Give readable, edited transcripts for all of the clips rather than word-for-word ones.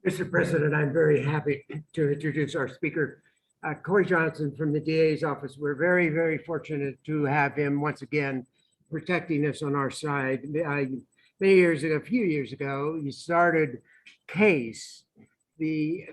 Mr. President, I'm very happy to introduce our speaker, Cary Johnson from the DA's office. We're very, very fortunate to have him once again protecting us on our side. Many years ago, a few years ago, he started CASE, the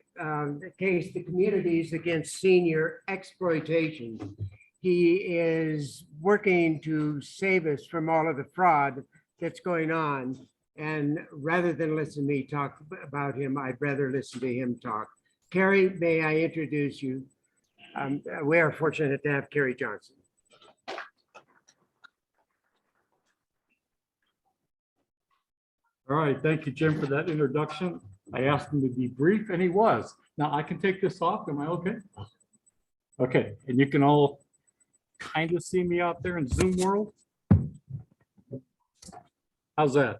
CASE, the Communities Against Senior Exploitation. He is working to save us from all of the fraud that's going on. And rather than listen to me talk about him, I'd rather listen to him talk. Cary, may I introduce you? We are fortunate to have Cary Johnson. All right, thank you, Jim, for that introduction. I asked him to be brief, and he was. Now I can take this off. Am I okay? Okay, and you can all kind of see me out there in Zoom world. How's that?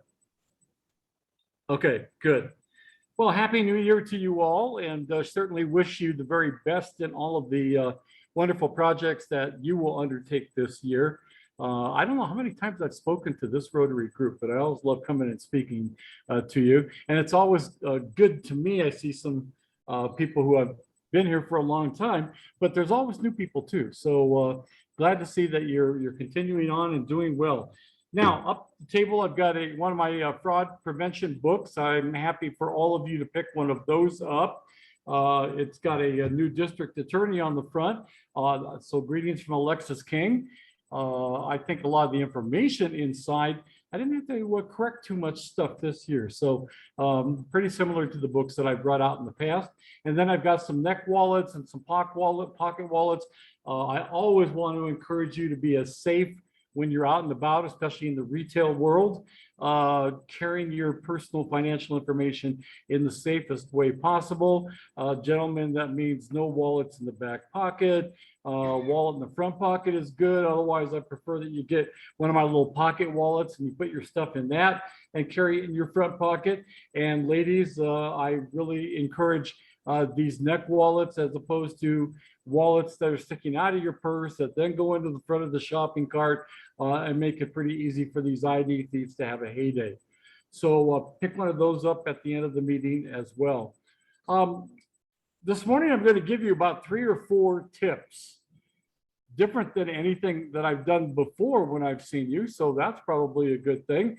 Okay, good. Well, Happy New Year to you all, and certainly wish you the very best in all of the wonderful projects that you will undertake this year. I don't know how many times I've spoken to this Rotary group, but I always love coming and speaking to you. And it's always good to me. I see some people who have been here for a long time, but there's always new people too. So glad to see that you're continuing on and doing well. Now, up the table, I've got one of my fraud prevention books. I'm happy for all of you to pick one of those up. It's got a new district attorney on the front. So greetings from Alexis King. I think a lot of the information inside, I didn't have to correct too much stuff this year. So pretty similar to the books that I brought out in the past. And then I've got some neck wallets and some pocket wallets. I always want to encourage you to be as safe when you're out and about, especially in the retail world, carrying your personal financial information in the safest way possible. Gentlemen, that means no wallets in the back pocket. Wallet in the front pocket is good. Otherwise, I prefer that you get one of my little pocket wallets and you put your stuff in that and carry it in your front pocket. And ladies, I really encourage these neck wallets as opposed to wallets that are sticking out of your purse that then go into the front of the shopping cart and make it pretty easy for these ID thieves to have a heyday. So pick one of those up at the end of the meeting as well. This morning, I'm going to give you about 3 or 4 tips, different than anything that I've done before when I've seen you. So that's probably a good thing.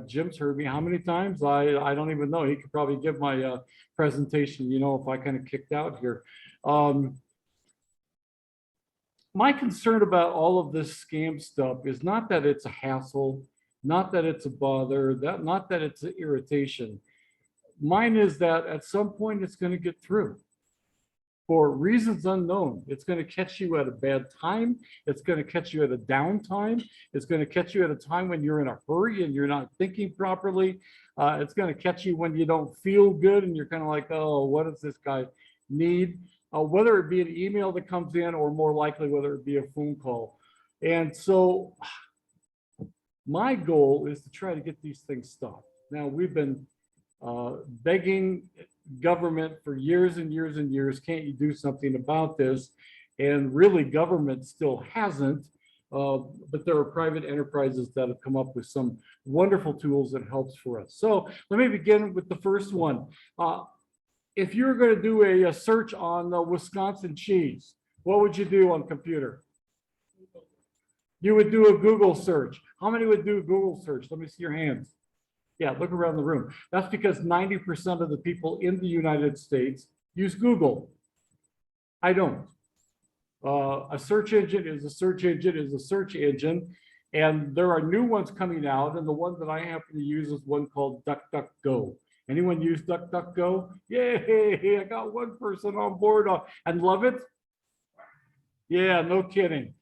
Jim's heard me how many times? I don't even know. He could probably give my presentation, you know, if I kind of kicked out here. My concern about all of this scam stuff is not that it's a hassle, not that it's a bother, not that it's an irritation. Mine is that at some point it's going to get through. For reasons unknown, it's going to catch you at a bad time. It's going to catch you at a downtime. It's going to catch you at a time when you're in a hurry and you're not thinking properly. It's going to catch you when you don't feel good and you're kind of like, oh, what does this guy need? Whether it be an email that comes in or more likely whether it be a phone call. And so my goal is to try to get these things stopped. Now, we've been begging government for years and years and years, can't you do something about this? And really government still hasn't, but there are private enterprises that have come up with some wonderful tools that helps for us. So let me begin with the first one. If you're going to do a search on the Wisconsin cheese, what would you do on computer? You would do a Google search. How many would do a Google search? Let me see your hands. Yeah, look around the room. That's because 90% of the people in the United States use Google. I don't. A search engine is a search engine is a search engine. And there are new ones coming out. And the one that I happen to use is one called DuckDuckGo. Anyone use DuckDuckGo? Yay, I got one person on board and love it. Yeah, no kidding.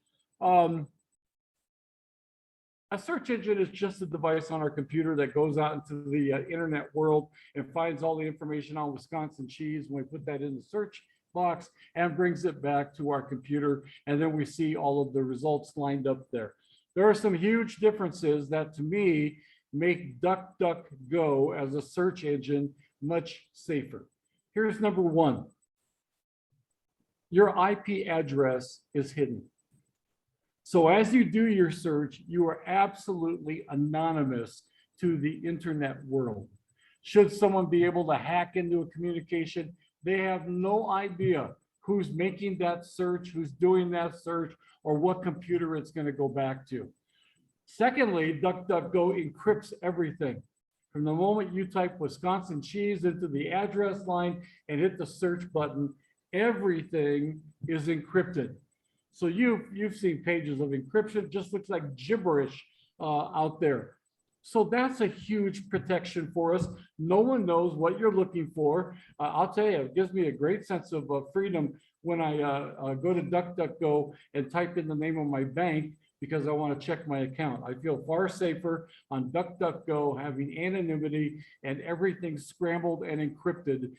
A search engine is just a device on our computer that goes out into the internet world and finds all the information on Wisconsin cheese. When we put that in the search box and brings it back to our computer, and then we see all of the results lined up there. There are some huge differences that to me make DuckDuckGo as a search engine much safer. Here's number one. Your IP address is hidden. So as you do your search, you are absolutely anonymous to the internet world. Should someone be able to hack into a communication, they have no idea who's making that search, who's doing that search, or what computer it's going to go back to. Secondly, DuckDuckGo encrypts everything. From the moment you type Wisconsin cheese into the address line and hit the search button, everything is encrypted. So you've seen pages of encryption, just looks like gibberish out there. So that's a huge protection for us. No one knows what you're looking for. I'll tell you, it gives me a great sense of freedom when I go to DuckDuckGo and type in the name of my bank because I want to check my account. I feel far safer on DuckDuckGo having anonymity and everything scrambled and encrypted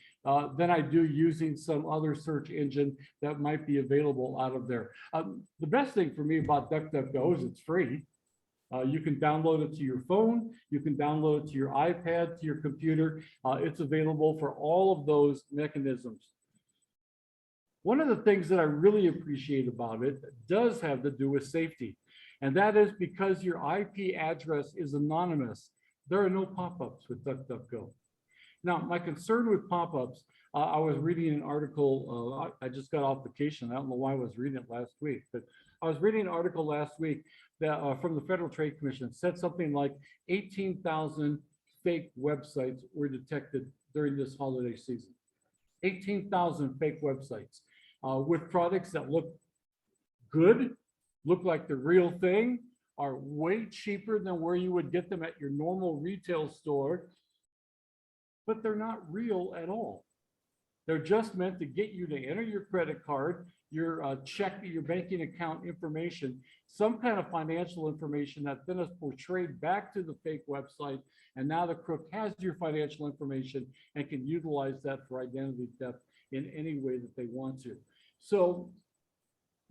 than I do using some other search engine that might be available out of there. The best thing for me about DuckDuckGo is it's free. You can download it to your phone. You can download it to your iPad, to your computer. It's available for all of those mechanisms. One of the things that I really appreciate about it does have to do with safety. And that is because your IP address is anonymous. There are no pop-ups with DuckDuckGo. Now, my concern with pop-ups, I was reading an article, I just got off vacation. I don't know why I was reading it last week, but I was reading an article last week that from the Federal Trade Commission said something like 18,000 fake websites were detected during this holiday season. 18,000 fake websites with products that look good, look like the real thing, are way cheaper than where you would get them at your normal retail store, but they're not real at all. They're just meant to get you to enter your credit card, your check, your banking account information, some kind of financial information that then is portrayed back to the fake website. And now the crook has your financial information and can utilize that for identity theft in any way that they want to. So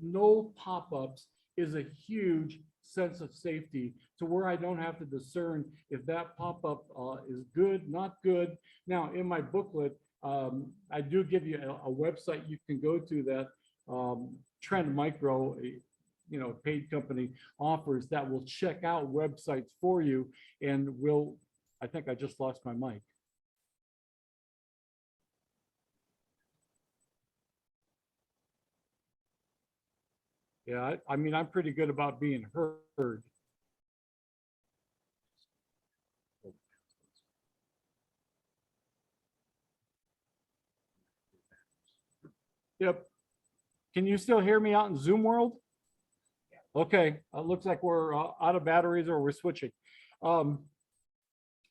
no pop-ups is a huge sense of safety to where I don't have to discern if that pop-up is good, not good. Now, in my booklet, I do give you a website you can go to that Trend Micro, a paid company, offers that will check out websites for you and will, I think I just lost my mic. Yeah, I mean, I'm pretty good about being heard. Yep. Can you still hear me out in Zoom world? Okay, looks like we're out of batteries or we're switching.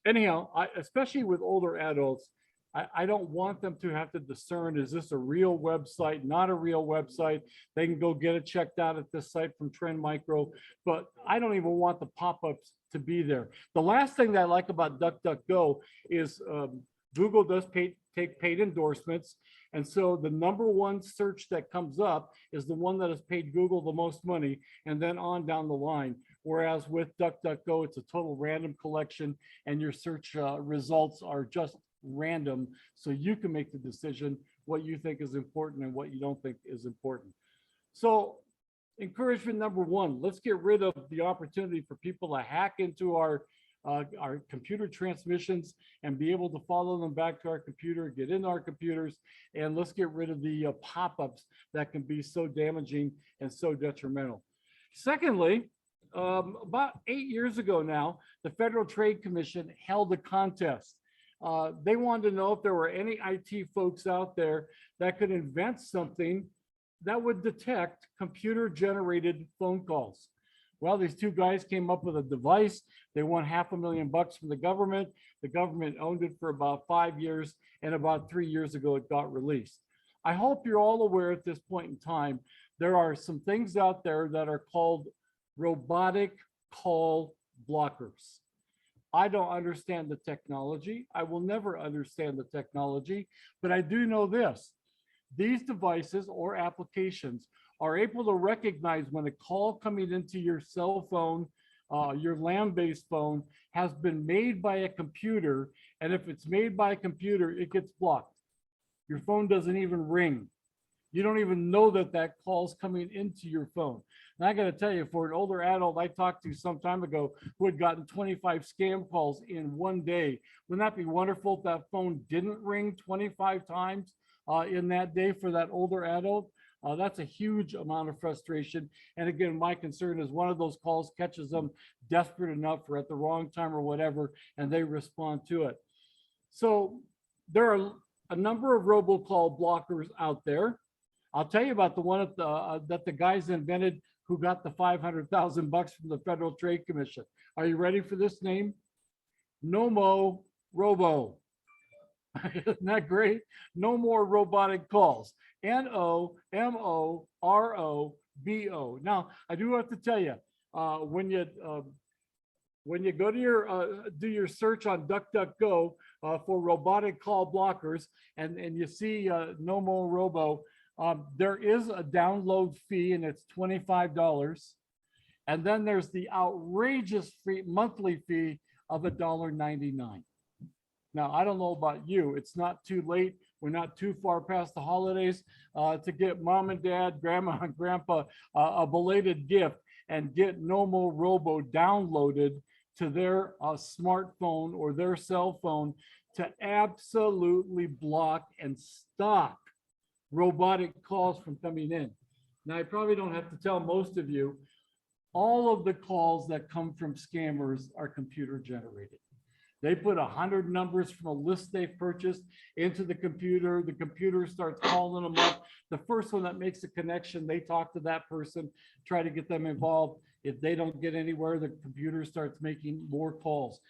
Anyhow, especially with older adults, I don't want them to have to discern, is this a real website, not a real website? They can go get it checked out at this site from Trend Micro, but I don't even want the pop-ups to be there. The last thing that I like about DuckDuckGo is Google does take paid endorsements. And so the #1 search that comes up is the one that has paid Google the most money, and then on down the line. Whereas with DuckDuckGo, it's a total random collection and your search results are just random. So you can make the decision what you think is important and what you don't think is important. So encouragement #1, let's get rid of the opportunity for people to hack into our computer transmissions and be able to follow them back to our computer, get into our computers, and let's get rid of the pop-ups that can be so damaging and so detrimental. Secondly, about 8 years ago now, the Federal Trade Commission held a contest. They wanted to know if there were any IT folks out there that could invent something that would detect computer-generated phone calls. Well, these two guys came up with a device. They won $500,000 from the government. The government owned it for about 5 years, and about 3 years ago, it got released. I hope you're all aware at this point in time, there are some things out there that are called robotic call blockers. I don't understand the technology. I will never understand the technology, but I do know this. These devices or applications are able to recognize when a call coming into your cell phone, your land-based phone, has been made by a computer. And if it's made by a computer, it gets blocked. Your phone doesn't even ring. You don't even know that that call's coming into your phone. And I got to tell you, for an older adult I talked to some time ago who had gotten 25 scam calls in one day, wouldn't that be wonderful if that phone didn't ring 25 times in that day for that older adult? That's a huge amount of frustration. And again, my concern is one of those calls catches them desperate enough or at the wrong time or whatever, and they respond to it. So there are a number of robocall blockers out there. I'll tell you about the one that the guys invented who got the $500,000 from the Federal Trade Commission. Are you ready for this name? Nomo Robo. Isn't that great? No more robotic calls. NOMOROBO. Now, I do have to tell you, when you go to your do your search on DuckDuckGo for robotic call blockers, and you see Nomo Robo, there is a download fee, and it's $25. And then there's the outrageous monthly fee of $1.99. Now, I don't know about you. It's not too late. We're not too far past the holidays to get mom and dad, grandma and grandpa a belated gift and get Nomo Robo downloaded to their smartphone or their cell phone to absolutely block and stop robotic calls from coming in. Now, I probably don't have to tell most of you, all of the calls that come from scammers are computer generated. They put 100 numbers from a list they've purchased into the computer. The computer starts calling them up. The first one that makes a connection, they talk to that person, try to get them involved. If they don't get anywhere, the computer starts making more calls.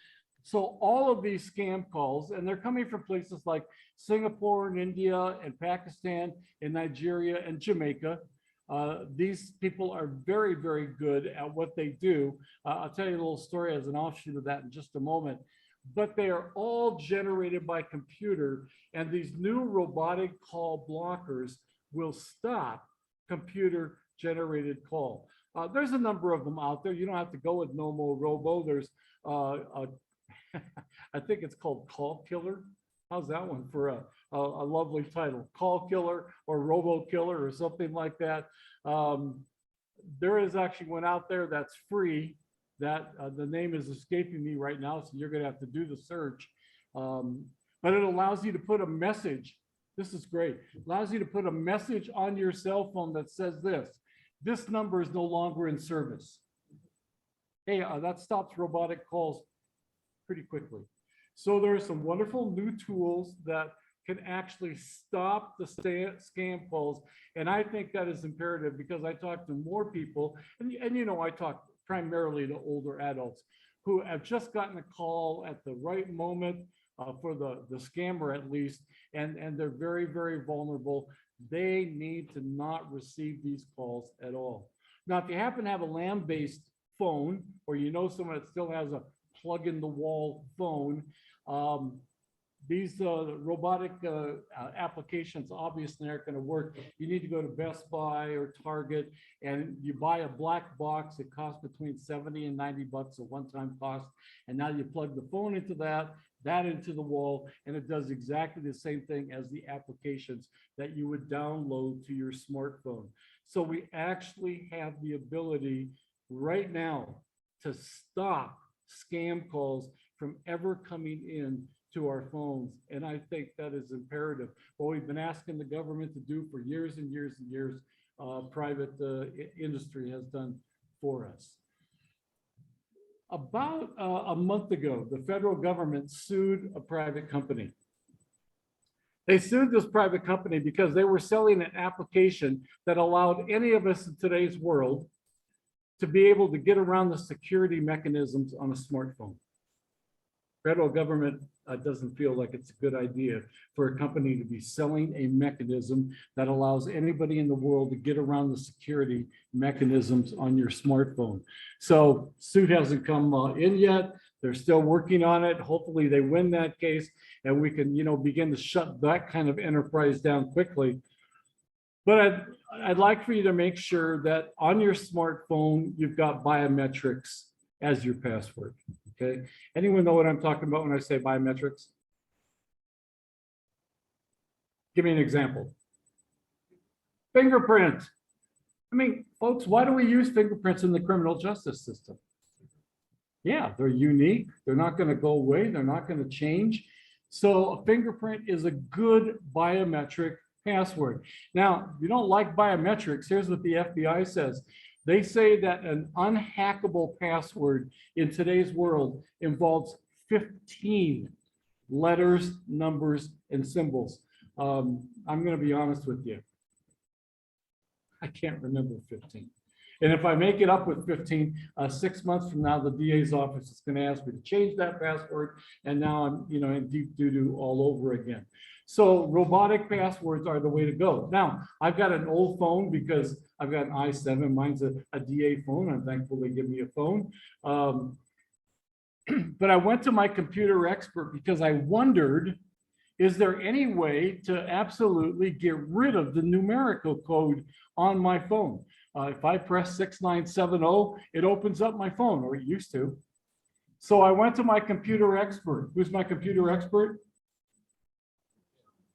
So all of these scam calls, and they're coming from places like Singapore and India and Pakistan and Nigeria and Jamaica. These people are very, very good at what they do. I'll tell you a little story as an offshoot of that in just a moment. But they are all generated by computer, and these new robotic call blockers will stop computer generated call. There's a number of them out there. You don't have to go with Nomo Robo. There's I think it's called Call Killer. How's that one for a lovely title? Call Killer or Robo Killer or something like that. There is actually one out there that's free. That the name is escaping me right now, so you're going to have to do the search. But it allows you to put a message. This is great. It allows you to put a message on your cell phone that says this number is no longer in service. Hey, that stops robotic calls pretty quickly. So there are some wonderful new tools that can actually stop the scam calls. And I think that is imperative because I talk to more people, and you know, I talk primarily to older adults who have just gotten a call at the right moment for the scammer at least, and they're very, very vulnerable. They need to not receive these calls at all. Now, if you happen to have a land-based phone, or you know someone that still has a plug-in-the-wall phone, these robotic applications obviously aren't going to work. You need to go to Best Buy or Target and you buy a black box. It costs between 70 and 90 bucks, a one-time cost. And now you plug the phone into that into the wall, and it does exactly the same thing as the applications that you would download to your smartphone. So we actually have the ability right now to stop scam calls from ever coming in to our phones. And I think that is imperative. What we've been asking the government to do for years and years and years, private industry has done for us. About a month ago, the federal government sued a private company. They sued this private company because they were selling an application that allowed any of us in today's world to be able to get around the security mechanisms on a smartphone. Federal government doesn't feel like it's a good idea for a company to be selling a mechanism that allows anybody in the world to get around the security mechanisms on your smartphone. So suit hasn't come in yet. They're still working on it. Hopefully they win that case and we can, you know, begin to shut that kind of enterprise down quickly. But I'd like for you to make sure that on your smartphone, you've got biometrics as your password. Okay. Anyone know what I'm talking about when I say biometrics? Give me an example. Fingerprint. I mean, folks, why do we use fingerprints in the criminal justice system? Yeah, they're unique. They're not going to go away. They're not going to change. So a fingerprint is a good biometric password. Now, if you don't like biometrics, here's what the FBI says. They say that an unhackable password in today's world involves 15 letters, numbers, and symbols. I'm going to be honest with you. I can't remember 15. And if I make it up with 15, 6 months from now, the DA's office is going to ask me to change that password. And now I'm, in deep doo-doo all over again. So robotic passwords are the way to go. Now, I've got an old phone because I've got an i7. Mine's a DA phone. I'm thankful they give me a phone. But I went to my computer expert because I wondered, is there any way to absolutely get rid of the numerical code on my phone? If I press 6970, it opens up my phone, or it used to. So I went to my computer expert. Who's my computer expert?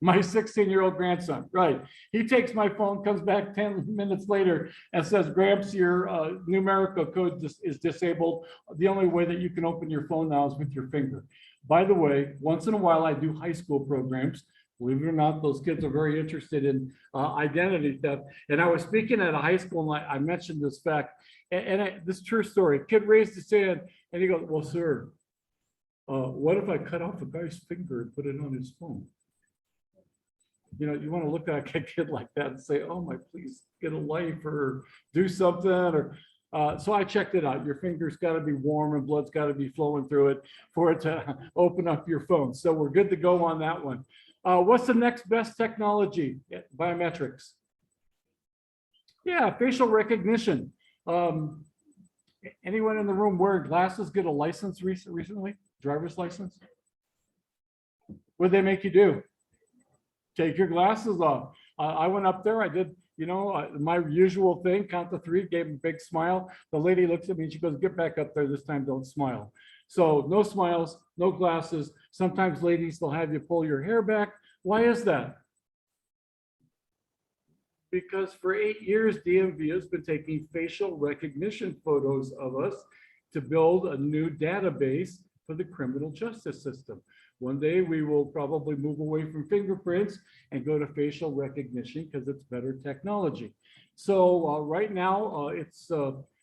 My 16-year-old grandson, right? He takes my phone, comes back 10 minutes later and says, Gramps, your numerical code is disabled. The only way that you can open your phone now is with your finger. By the way, once in a while, I do high school programs. Believe it or not, those kids are very interested in identity theft. And I was speaking at a high school, and I mentioned this fact, and this true story. Kid raised his hand, and he goes, well, sir, what if I cut off a guy's finger and put it on his phone? You want to look at a kid like that and say, oh my, please get a life or do something. Or so I checked it out. Your finger's got to be warm and blood's got to be flowing through it for it to open up your phone. So we're good to go on that one. What's the next best technology? Biometrics. Yeah, facial recognition. Anyone in the room wearing glasses get a license recently? Driver's license? What'd they make you do? Take your glasses off. I went up there, I did, my usual thing, count to 3, gave him a big smile. The lady looks at me and she goes, get back up there, this time don't smile. So no smiles, no glasses. Sometimes ladies, they'll have you pull your hair back. Why is that? Because for 8 years, DMV has been taking facial recognition photos of us to build a new database for the criminal justice system. One day we will probably move away from fingerprints and go to facial recognition because it's better technology. So right now it's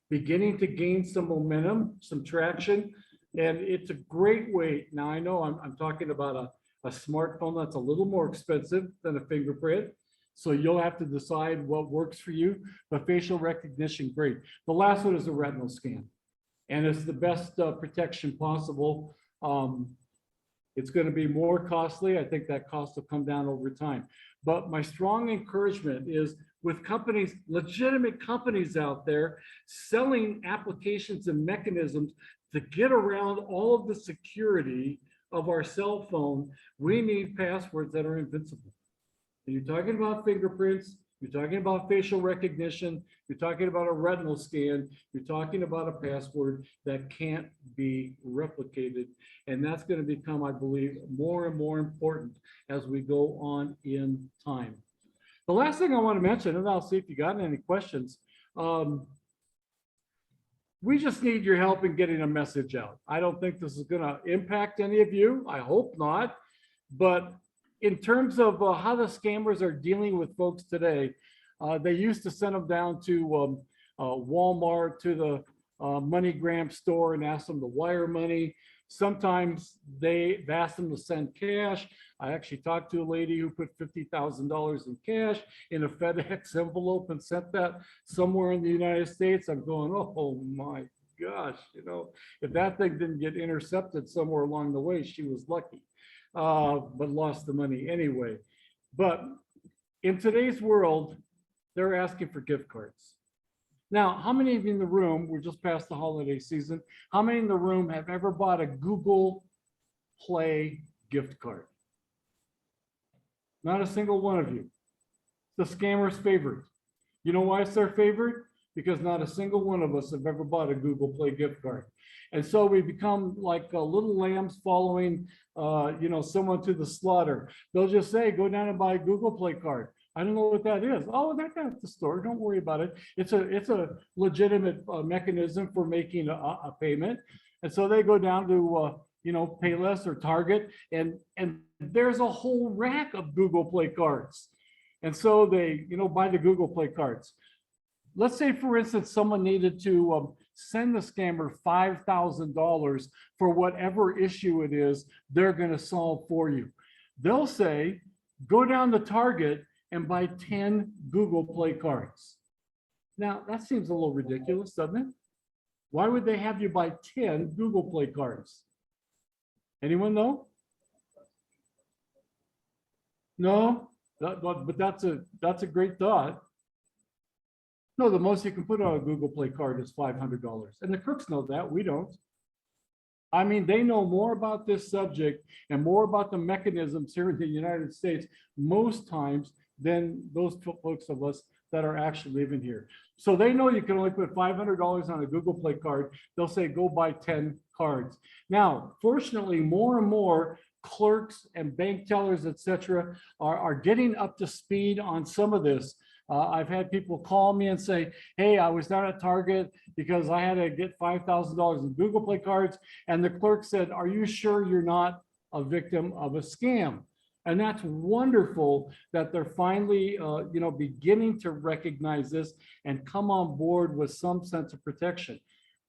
beginning to gain some momentum, some traction, and it's a great way. Now I know I'm talking about a smartphone that's a little more expensive than a fingerprint. So you'll have to decide what works for you, but facial recognition, great. The last one is a retinal scan, and it's the best protection possible. It's going to be more costly. I think that cost will come down over time. But my strong encouragement is with companies, legitimate companies out there selling applications and mechanisms to get around all of the security of our cell phone, we need passwords that are invincible. And you're talking about fingerprints, you're talking about facial recognition, you're talking about a retinal scan, you're talking about a password that can't be replicated. And that's going to become, I believe, more and more important as we go on in time. The last thing I want to mention, and I'll see if you got any questions, we just need your help in getting a message out. I don't think this is going to impact any of you. I hope not. But in terms of how the scammers are dealing with folks today, they used to send them down to Walmart, to the MoneyGram store and ask them to wire money. Sometimes they've asked them to send cash. I actually talked to a lady who put $50,000 in cash in a FedEx envelope and sent that somewhere in the United States. I'm going, oh my gosh, if that thing didn't get intercepted somewhere along the way, she was lucky. But lost the money anyway. But in today's world, they're asking for gift cards. Now, how many of you in the room, we're just past the holiday season, how many in the room have ever bought a Google Play gift card? Not a single one of you. The scammer's favorite. You know why it's their favorite? Because not a single one of us have ever bought a Google Play gift card. And so we become like little lambs following, someone to the slaughter. They'll just say, go down and buy a Google Play card. I don't know what that is. Oh, that's at the store. Don't worry about it. It's a legitimate mechanism for making a payment. And so they go down to, Payless or Target, and there's a whole rack of Google Play cards. And so they, buy the Google Play cards. Let's say, for instance, someone needed to send the scammer $5,000 for whatever issue it is they're going to solve for you. They'll say, go down to Target and buy 10 Google Play cards. Now, that seems a little ridiculous, doesn't it? Why would they have you buy 10 Google Play cards? Anyone know? No, but that's a great thought. No, the most you can put on a Google Play card is $500. And the crooks know that, we don't. I mean, they know more about this subject and more about the mechanisms here in the United States most times than those folks of us that are actually living here. So they know you can only put $500 on a Google Play card. They'll say, go buy 10 cards. Now, fortunately, more and more clerks and bank tellers, etc., are getting up to speed on some of this. I've had people call me and say, hey, I was down at Target because I had to get $5,000 in Google Play cards. And the clerk said, are you sure you're not a victim of a scam? And that's wonderful that they're finally, beginning to recognize this and come on board with some sense of protection.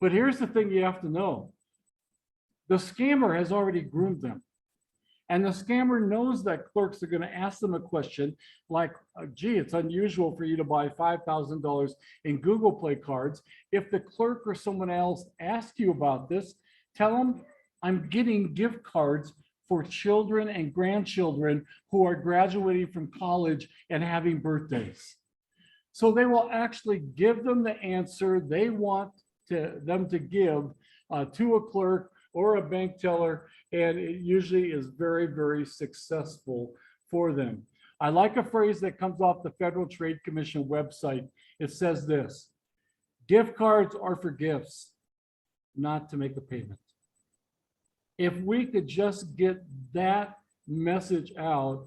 But here's the thing you have to know. The scammer has already groomed them. And the scammer knows that clerks are going to ask them a question like, gee, it's unusual for you to buy $5,000 in Google Play cards. If the clerk or someone else asks you about this, tell them I'm getting gift cards for children and grandchildren who are graduating from college and having birthdays. So they will actually give them the answer they want them to give to a clerk or a bank teller, and it usually is very, very successful for them. I like a phrase that comes off the Federal Trade Commission website. It says this: gift cards are for gifts, not to make a payment. If we could just get that message out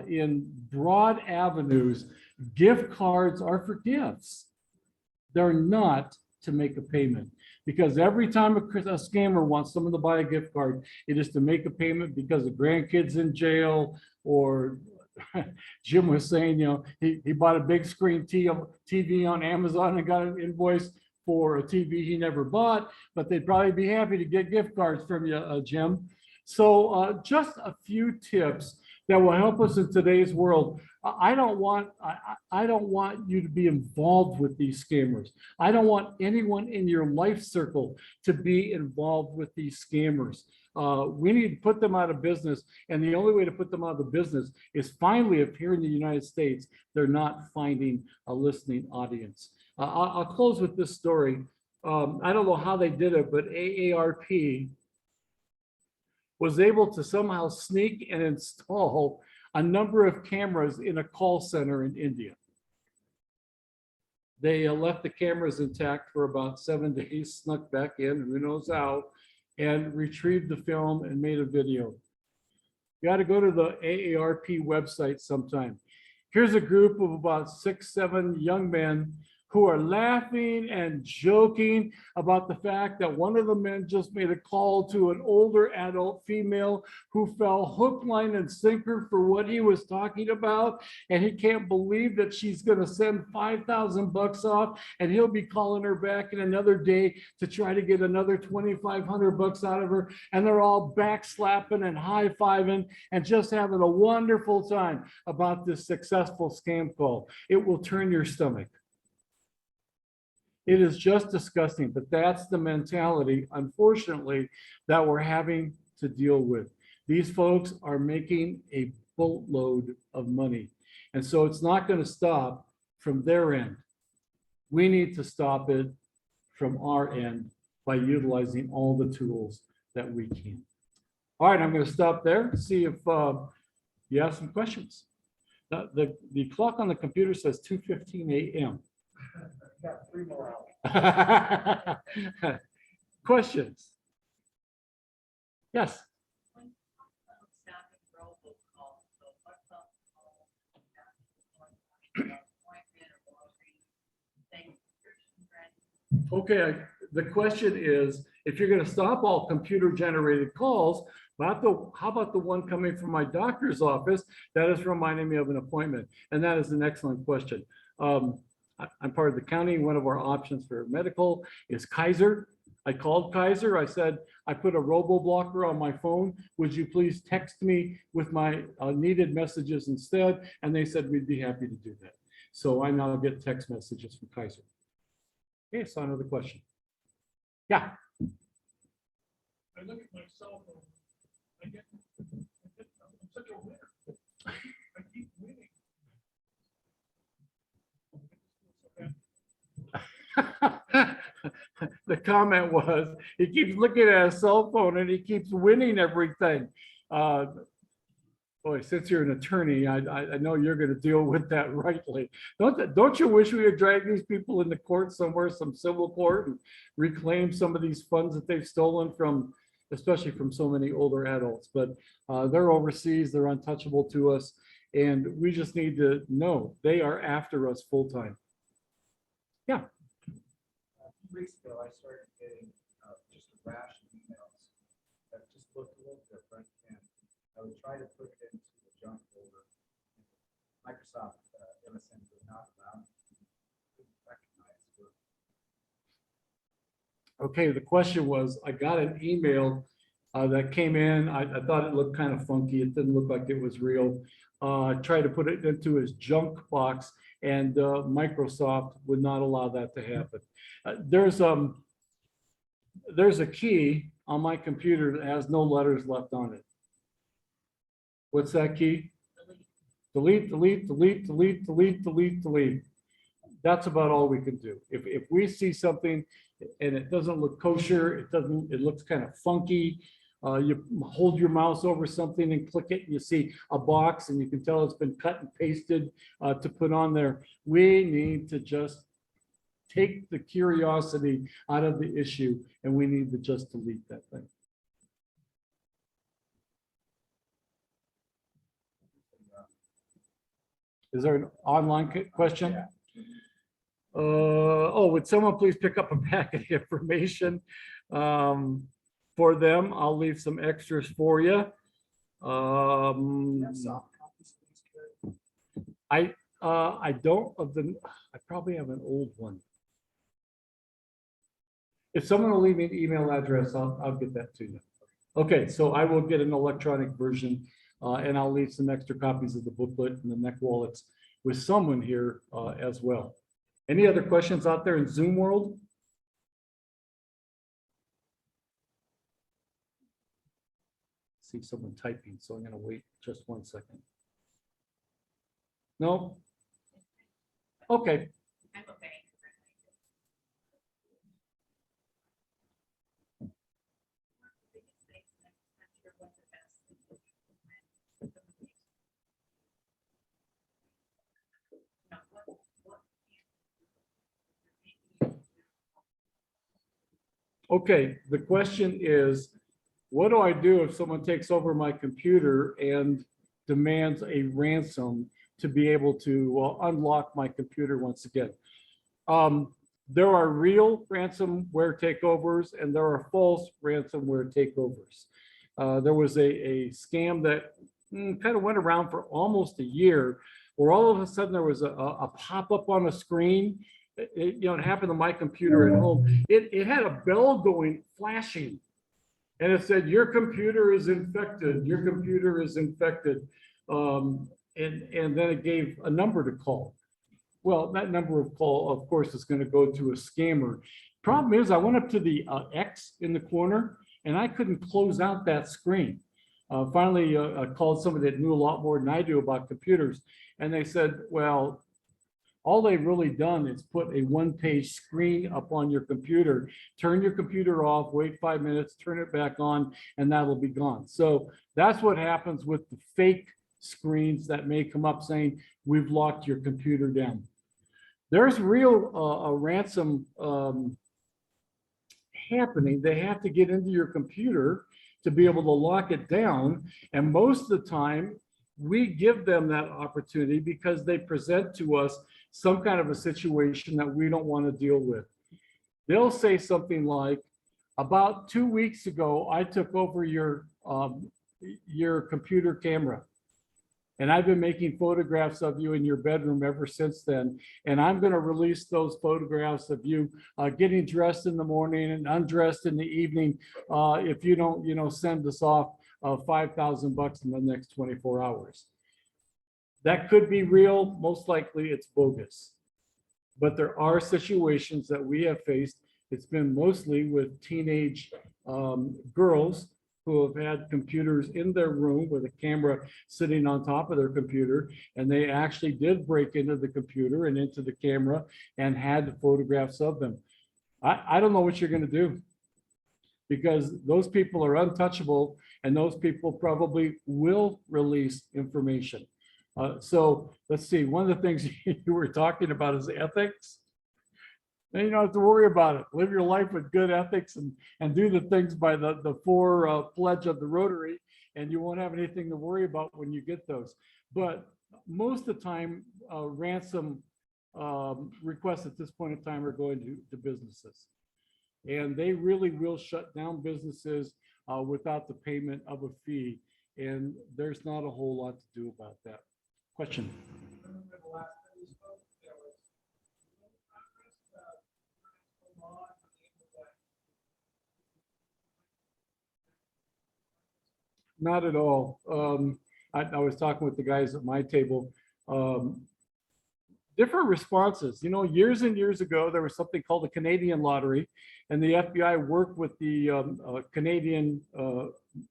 in broad avenues, gift cards are for gifts. They're not to make a payment. Because every time a scammer wants someone to buy a gift card, it is to make a payment because the grandkid's in jail, or Jim was saying, he bought a big screen TV on Amazon and got an invoice for a TV he never bought, but they'd probably be happy to get gift cards from you, Jim. So just a few tips that will help us in today's world. I don't want you to be involved with these scammers. I don't want anyone in your life circle to be involved with these scammers. We need to put them out of business. And the only way to put them out of business is finally, if here in the United States, they're not finding a listening audience. I'll close with this story. I don't know how they did it, but AARP was able to somehow sneak and install a number of cameras in a call center in India. They left the cameras intact for about 7 days, snuck back in, who knows how, and retrieved the film and made a video. You got to go to the AARP website sometime. Here's a group of about 6, 7 young men who are laughing and joking about the fact that one of the men just made a call to an older adult female who fell hook, line, and sinker for what he was talking about. And he can't believe that she's going to send $5,000 off, and he'll be calling her back in another day to try to get another $2,500 out of her. And they're all backslapping and high-fiving and just having a wonderful time about this successful scam call. It will turn your stomach. It is just disgusting, but that's the mentality, unfortunately, that we're having to deal with. These folks are making a boatload of money. And so it's not going to stop from their end. We need to stop it from our end by utilizing all the tools that we can. All right, I'm going to stop there, see if you have some questions. The clock on the computer says 2:15 a.m. Got 3 more hours. Questions? Yes. Okay, the question is, if you're gonna stop all computer-generated calls, how about the one coming from my doctor's office that is reminding me of an appointment? And that is an excellent question. I'm part of the county. One of our options for medical is Kaiser. I called Kaiser. I said, I put a robo blocker on my phone. Would you please text me with my needed messages instead? And they said, we'd be happy to do that. So I now get text messages from Kaiser. Okay, so another question. Yeah. I look at my cell phone, I'm such a winner. I keep winning. The comment was, he keeps looking at his cell phone and he keeps winning everything. Boy, since you're an attorney, I know you're going to deal with that rightly. Don't you wish we would drag these people into court somewhere, some civil court, and reclaim some of these funds that they've stolen from, especially from so many older adults? But they're overseas, they're untouchable to us, and we just need to know they are after us full time. Yeah. A few weeks ago, I started getting just a rash of emails that just looked a little different, and I would try to put it into the junk folder. Microsoft MSN would not allow me to recognize it. Okay, the question was, I got an email that came in. I thought it looked kind of funky. It didn't look like it was real. I tried to put it into his junk box, and Microsoft would not allow that to happen. There's a key on my computer that has no letters left on it. What's that key? Delete, delete, delete, delete, delete, delete, delete. That's about all we can do. If we see something and it doesn't look kosher, it looks kind of funky. You hold your mouse over something and click it, and you see a box, and you can tell it's been cut and pasted to put on there. We need to just take the curiosity out of the issue, and we need to just delete that thing. Is there an online question? Yeah. Oh, would someone please pick up a packet of information for them? I'll leave some extras for you. Soft copies, please, Cary. I don't I probably have an old one. If someone will leave me an email address, I'll get that to you. Okay, so I will get an electronic version, and I'll leave some extra copies of the booklet and the neck wallets with someone here as well. Any other questions out there in Zoom world? See someone typing, so I'm going to wait just 1 second. No? Okay. I'm okay. Okay, the question is, what do I do if someone takes over my computer and demands a ransom to be able to unlock my computer once again? There are real ransomware takeovers and there are false ransomware takeovers. There was a scam that kind of went around for almost a year, where all of a sudden there was a pop-up on a screen. It happened to my computer at home. It had a bell going, flashing, and it said, your computer is infected, your computer is infected. And then it gave a number to call. Well, that number of call, of course, is going to go to a scammer. Problem is, I went up to the X in the corner, and I couldn't close out that screen. Finally, I called somebody that knew a lot more than I do about computers, and they said, well, all they've really done is put a one-page screen up on your computer. Turn your computer off, wait 5 minutes, turn it back on, and that'll be gone. So that's what happens with the fake screens that may come up saying, we've locked your computer down. There's real a ransom happening. They have to get into your computer to be able to lock it down. And most of the time, we give them that opportunity because they present to us some kind of a situation that we don't want to deal with. they'll say something like, about 2 weeks ago, I took over your computer camera. And I've been making photographs of you in your bedroom ever since then. And I'm going to release those photographs of you getting dressed in the morning and undressed in the evening if you don't, send us off $5,000 in the next 24 hours. That could be real. Most likely it's bogus. But there are situations that we have faced. It's been mostly with teenage girls who have had computers in their room with a camera sitting on top of their computer, and they actually did break into the computer and into the camera and had photographs of them. I don't know what you're going to do, because those people are untouchable, and those people probably will release information. So let's see, one of the things you were talking about is ethics. And you don't have to worry about it. Live your life with good ethics and do the things by the four pledge of the Rotary, and you won't have anything to worry about when you get those. But most of the time, ransom requests at this point in time are going to businesses. And they really will shut down businesses without the payment of a fee. And there's not a whole lot to do about that. Question? Not at all. I was talking with the guys at my table. Different responses. Years and years ago, there was something called the Canadian Lottery, and the FBI worked with the Canadian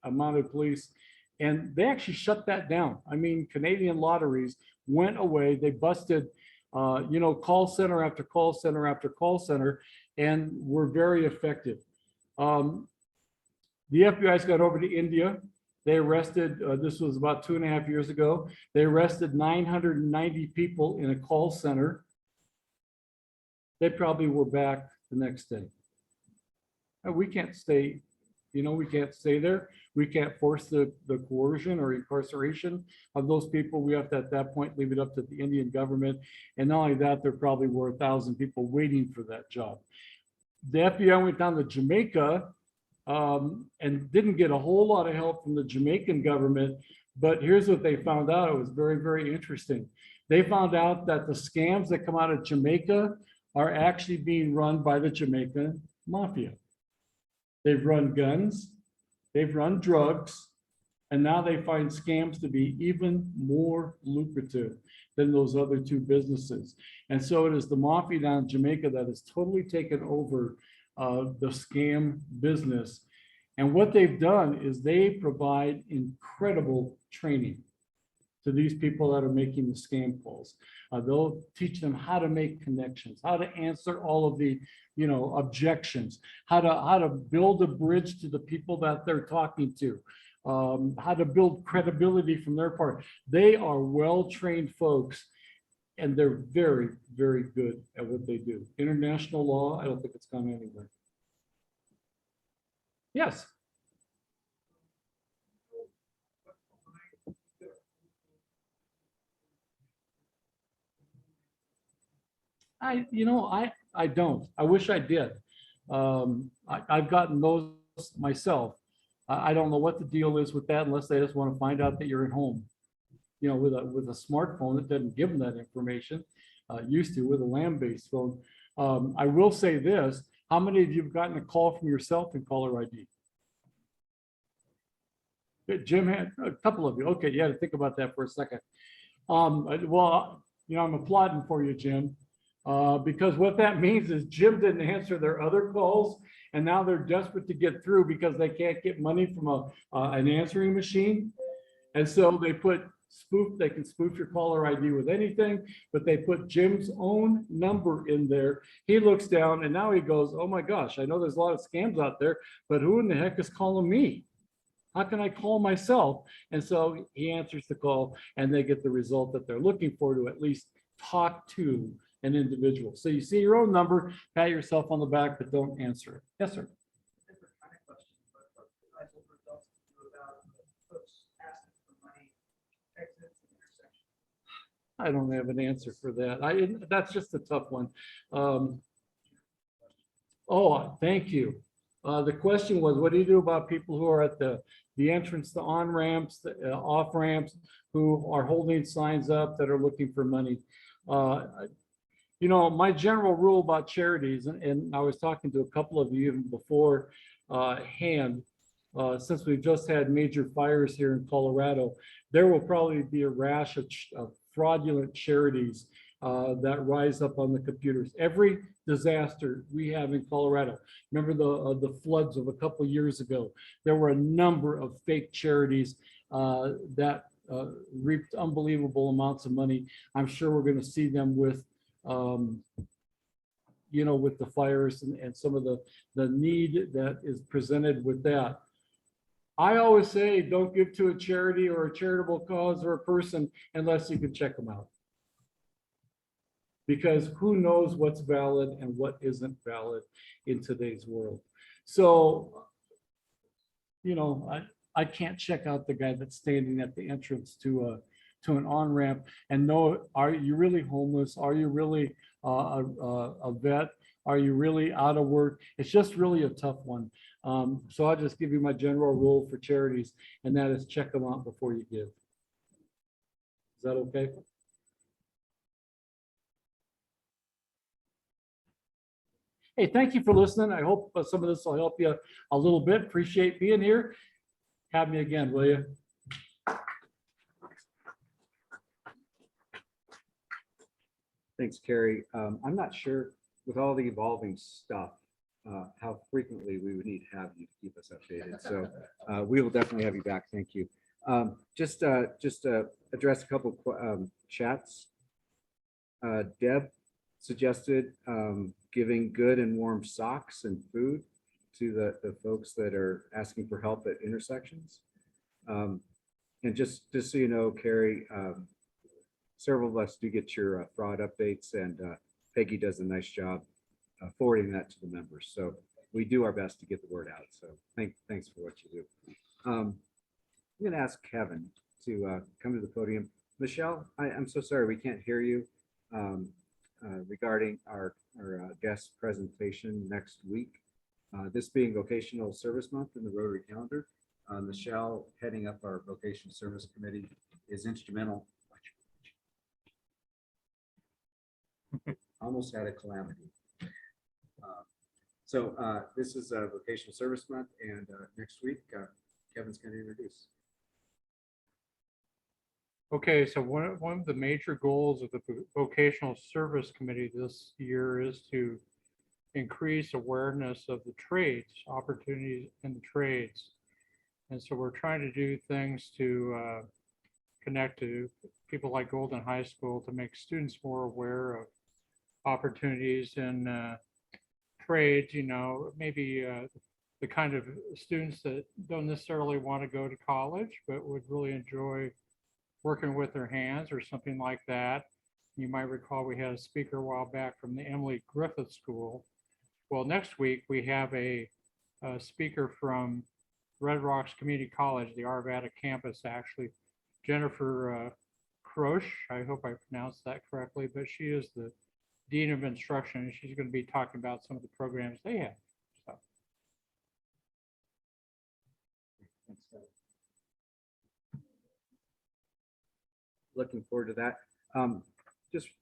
Mounted Police, and they actually shut that down. I mean, Canadian lotteries went away. They busted, call center after call center after call center, and were very effective. The FBI's got over to India. They arrested, this was about 2.5 years ago, they arrested 990 people in a call center. They probably were back the next day. And we can't stay, we can't stay there. We can't force the coercion or incarceration of those people. We have to, at that point, leave it up to the Indian government. And not only that, there probably were 1,000 people waiting for that job. The FBI went down to Jamaica and didn't get a whole lot of help from the Jamaican government. But here's what they found out. It was very, very interesting. They found out that the scams that come out of Jamaica are actually being run by the Jamaican mafia. They've run guns, they've run drugs, and now they find scams to be even more lucrative than those other two businesses. And so it is the mafia down in Jamaica that has totally taken over the scam business. And what they've done is they provide incredible training to these people that are making the scam calls. They'll teach them how to make connections, how to answer all of the objections, how to build a bridge to the people that they're talking to, how to build credibility from their part. They are well-trained folks, and they're very, very good at what they do. International law, I don't think it's gone anywhere. Yes. I don't. I wish I did. I've gotten those myself. I don't know what the deal is with that, unless they just want to find out that you're at home. With a smartphone that doesn't give them that information. Used to with a land-based phone. I will say this: how many of you have gotten a call from yourself in caller ID? Jim had a couple of you. Okay, you had to think about that for a second. Well, I'm applauding for you, Jim, because what that means is Jim didn't answer their other calls, and now they're desperate to get through because they can't get money from an answering machine, and so they put they can spoof your caller ID with anything, but they put Jim's own number in there. He looks down and now he goes, oh my gosh, I know there's a lot of scams out there, but who in the heck is calling me? How can I call myself? And so he answers the call and they get the result that they're looking for, to at least talk to an individual. So you see your own number, pat yourself on the back, but don't answer it. Yes, sir. I don't have an answer for that. That's just a tough one. Oh, thank you. The question was, what do you do about people who are at the entrance, the on ramps, the off ramps, who are holding signs up that are looking for money? You know, my general rule about charities, and I was talking to a couple of you even before since we've just had major fires here in Colorado, there will probably be a rash of fraudulent charities that rise up on the computers. Every disaster we have in Colorado, remember the floods of a couple of years ago, there were a number of fake charities that reaped unbelievable amounts of money. I'm sure we're going to see them with you know, with the fires and some of the need that is presented with that. I always say, don't give to a charity or a charitable cause or a person unless you can check them out. Because who knows what's valid and what isn't valid in today's world. So, you know, I can't check out the guy that's standing at the entrance to an on-ramp and know, are you really homeless? Are you really a vet? Are you really out of work? It's just really a tough one. So I'll just give you my general rule for charities, and that is check them out before you give. Is that okay? Hey, thank you for listening. I hope some of this will help you a little bit. Appreciate being here. Have me again, will you? Thanks, Cary. I'm not sure with all the evolving stuff, how frequently we would need to have you to keep us updated. So we will definitely have you back. Thank you. Just address a couple chats. Deb suggested giving good and warm socks and food to the folks that are asking for help at intersections. And just so you know, Cary, several of us do get your fraud updates, and Peggy does a nice job forwarding that to the members. So we do our best to get the word out. So thanks for what you do. I'm going to ask Kevin to come to the podium. Michelle, I'm so sorry we can't hear you regarding our guest presentation next week. This being Vocational Service Month in the Rotary calendar, Michelle, heading up our Vocational Service Committee, is instrumental. Almost had a calamity. So this is a Vocational Service Month, and next week Kevin's going to introduce. Okay, so one of the major goals of the Vocational Service Committee this year is to increase awareness of the trades, opportunities in the trades. And so we're trying to do things to connect to people like Golden High School to make students more aware of opportunities in trades, you know, maybe the kind of students that don't necessarily want to go to college, but would really enjoy working with their hands or something like that. You might recall we had a speaker a while back from the Emily Griffith School. Well, next week we have a speaker from Red Rocks Community College, the Arvada campus, actually, Jennifer Croche. I hope I pronounced that correctly, but she is the Dean of Instruction, and she's going to be talking about some of the programs they have. So. Looking forward to that.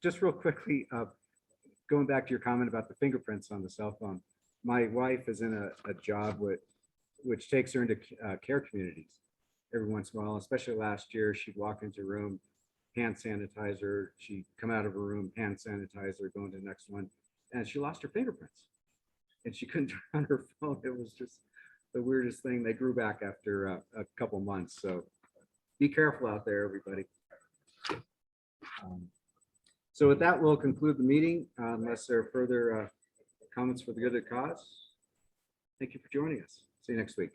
Just real quickly, going back to your comment about the fingerprints on the cell phone, my wife is in a job which takes her into care communities every once in a while, especially last year. She'd walk into a room, hand sanitizer, she'd come out of her room, hand sanitizer, go into the next one, and she lost her fingerprints and she couldn't turn on her phone. It was just the weirdest thing. They grew back after a couple months. So be careful out there, everybody. So with that, we'll conclude the meeting unless there are further comments for the good of the cause. Thank you for joining us. See you next week.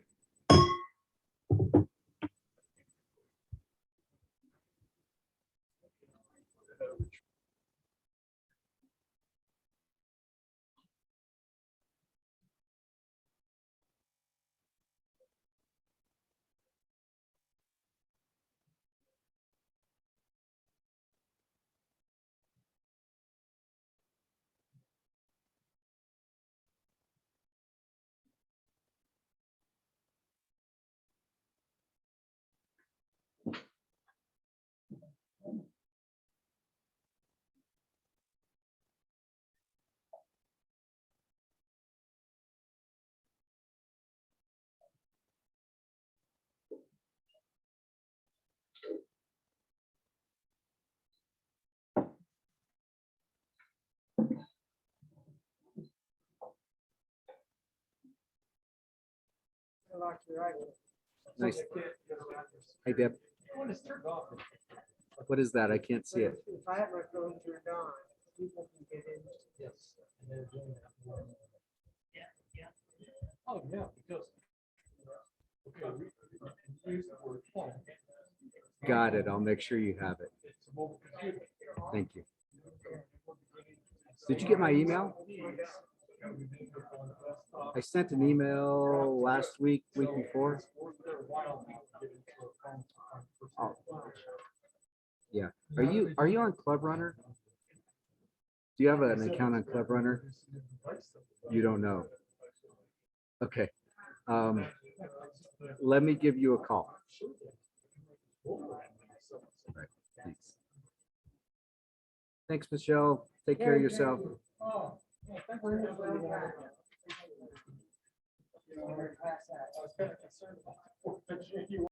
Nice. Hey, Deb. What is that? I can't see it. If I have my phone turned on, people can get in. Yes. And they're doing that. Oh, yeah, because. Okay, use the word phone. Got it. I'll make sure you have it. It's a mobile computer. Thank you. Did you get my email? I sent an email last week, week before. Oh. Yeah. Are you on Club Runner? Do you have an account on Club Runner? You don't know. Okay. Let me give you a call. Right. Thanks. Thanks, Michelle. Take care of yourself. Oh, yeah, thanks for having me. I was kind of concerned about